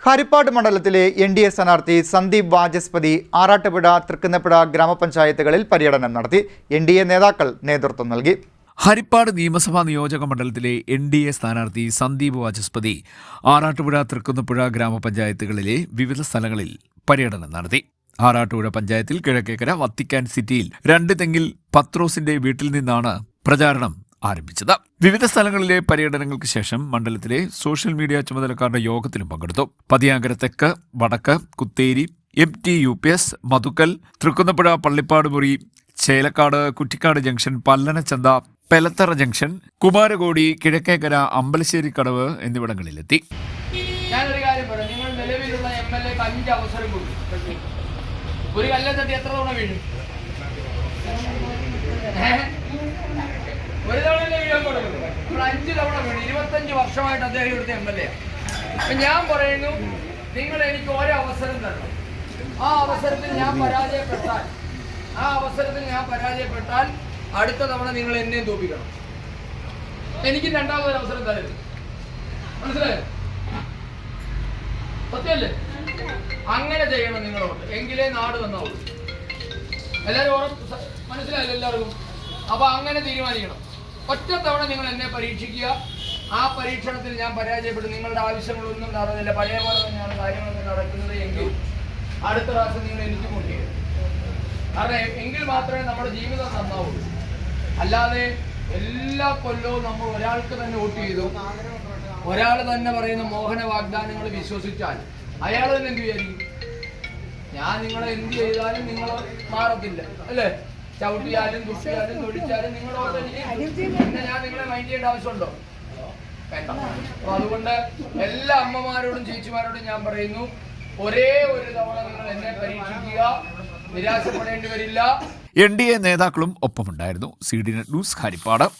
ഹരിപ്പാട് മണ്ഡലത്തിലെ NDA സ്ഥാനാർത്ഥി സന്ദീപ് വാചസ്പതി ആറാട്ടുപുഴ തൃക്കുന്നപ്പുഴ ഗ്രാമപഞ്ചായത്തുകളിൽ പര്യടനം നടത്തി. NDA നേതാക്കൾ നേതൃത്വം നൽകി. ഹരിപ്പാട് നിയമസഭാ നിയോജക മണ്ഡലത്തിലെ NDA സ്ഥാനാർത്ഥി സന്ദീപ് വാചസ്പതി ആറാട്ടുപുഴ തൃക്കുന്നപ്പുഴ ഗ്രാമപഞ്ചായത്തുകളിലെ വിവിധ സ്ഥലങ്ങളിൽ പര്യടനം നടത്തി. ആറാട്ടുപുഴ പഞ്ചായത്തിൽ കിഴക്കേക്കര വത്തിക്കാൻ സിറ്റിയിൽ 2 തെങ്ങിൽ പത്രോസിന്റെ വീട്ടിൽ നിന്നാണ് പ്രചാരണം ആരംഭിച്ചത്. വിവിധ സ്ഥലങ്ങളിലെ പര്യടനങ്ങൾക്ക് ശേഷം മണ്ഡലത്തിലെ സോഷ്യൽ മീഡിയ ചുമതലക്കാരുടെ യോഗത്തിലും പങ്കെടുത്തു. പതിയാങ്കര തെക്ക്, വടക്ക്, കുത്തേരി, MT UPS, മതുക്കൽ, തൃക്കുന്നപ്പുഴ, പള്ളിപ്പാട് മുറി, ചേലക്കാട്, കുറ്റിക്കാട് ജംഗ്ഷൻ, പല്ലനച്ചന്ത, പെലത്തറ ജംഗ്ഷൻ, കുമാരകോടി, കിഴക്കേക്കര, അമ്പലശ്ശേരി കടവ് എന്നിവിടങ്ങളിലെത്തി. ഞാനൊരു കാര്യം പറയാം, നിങ്ങൾ നിലവിലുള്ള MLA 5 അവസരം കൊടുക്കും. ഒരു കല്ലെ തട്ടി എത്ര തവണ വീഴും? ഒരു തവണ വീഴാൻ കൊടുക്കുന്നു. 5 തവണ വീണു. 25 വർഷമായിട്ട് അദ്ദേഹം ഇവിടുത്തെ MLA. അപ്പൊ ഞാൻ പറയുന്നു, നിങ്ങൾ എനിക്ക് ഒരവസരം തരണം. ആ അവസരത്തിൽ ഞാൻ പരാജയപ്പെട്ടാൽ അടുത്ത തവണ നിങ്ങൾ എന്നെയും തോപ്പിക്കണം. എനിക്ക് രണ്ടാമതൊരു അവസരം തരരുത്. മനസ്സിലായോ? സത്യമല്ലേ? അങ്ങനെ ചെയ്യണം നിങ്ങളോട്, എങ്കിലേ നാട് നന്നാവുള്ളൂ. എല്ലാവരും മനസ്സിലായല്ലോ എല്ലാവർക്കും? അപ്പൊ അങ്ങനെ തീരുമാനിക്കണം. ഒറ്റ തവണ നിങ്ങൾ എന്നെ പരീക്ഷിക്കുക. ആ പരീക്ഷണത്തിൽ ഞാൻ പരാജയപ്പെട്ടു, നിങ്ങളുടെ ആവശ്യങ്ങളൊന്നും നടന്നില്ല, പഴയ പോലെ തന്നെയാണ് കാര്യങ്ങളൊക്കെ നടക്കുന്നത് എങ്കിൽ അടുത്ത പ്രാവശ്യം നിങ്ങൾ എനിക്ക് കൊണ്ടുവരും. കാരണം എങ്കിൽ മാത്രമേ നമ്മുടെ ജീവിതം നന്നാവുള്ളൂ. അല്ലാതെ എല്ലാ കൊല്ലവും നമ്മൾ ഒരാൾക്ക് തന്നെ വോട്ട് ചെയ്തു, ഒരാൾ തന്നെ പറയുന്ന മോഹന വാഗ്ദാനങ്ങൾ വിശ്വസിച്ചാൽ അയാൾ തന്നെ എന്ത് വിചാരിക്കും? ഞാൻ നിങ്ങളെ എന്ത് ചെയ്താലും നിങ്ങൾ മാറത്തില്ല, അല്ലേ? ചവിട്ടിയാലും തുപ്പിയാലും തൊഴിച്ചാലും നിങ്ങളോട് പിന്നെ ഞാൻ നിങ്ങളെ മൈൻഡ് ചെയ്യേണ്ട ആവശ്യമുണ്ടോ? വേണ്ട. അപ്പൊ അതുകൊണ്ട് എല്ലാ അമ്മമാരോടും ചേച്ചിമാരോടും ഞാൻ പറയുന്നു, ഒരേ ഒരു തവണ നിങ്ങൾ എന്നെ പരീക്ഷിക്കുക, നിരാശപ്പെടേണ്ടി വരില്ല. NDA നേതാക്കളും ഒപ്പമുണ്ടായിരുന്നു. CDNet news, Harippad.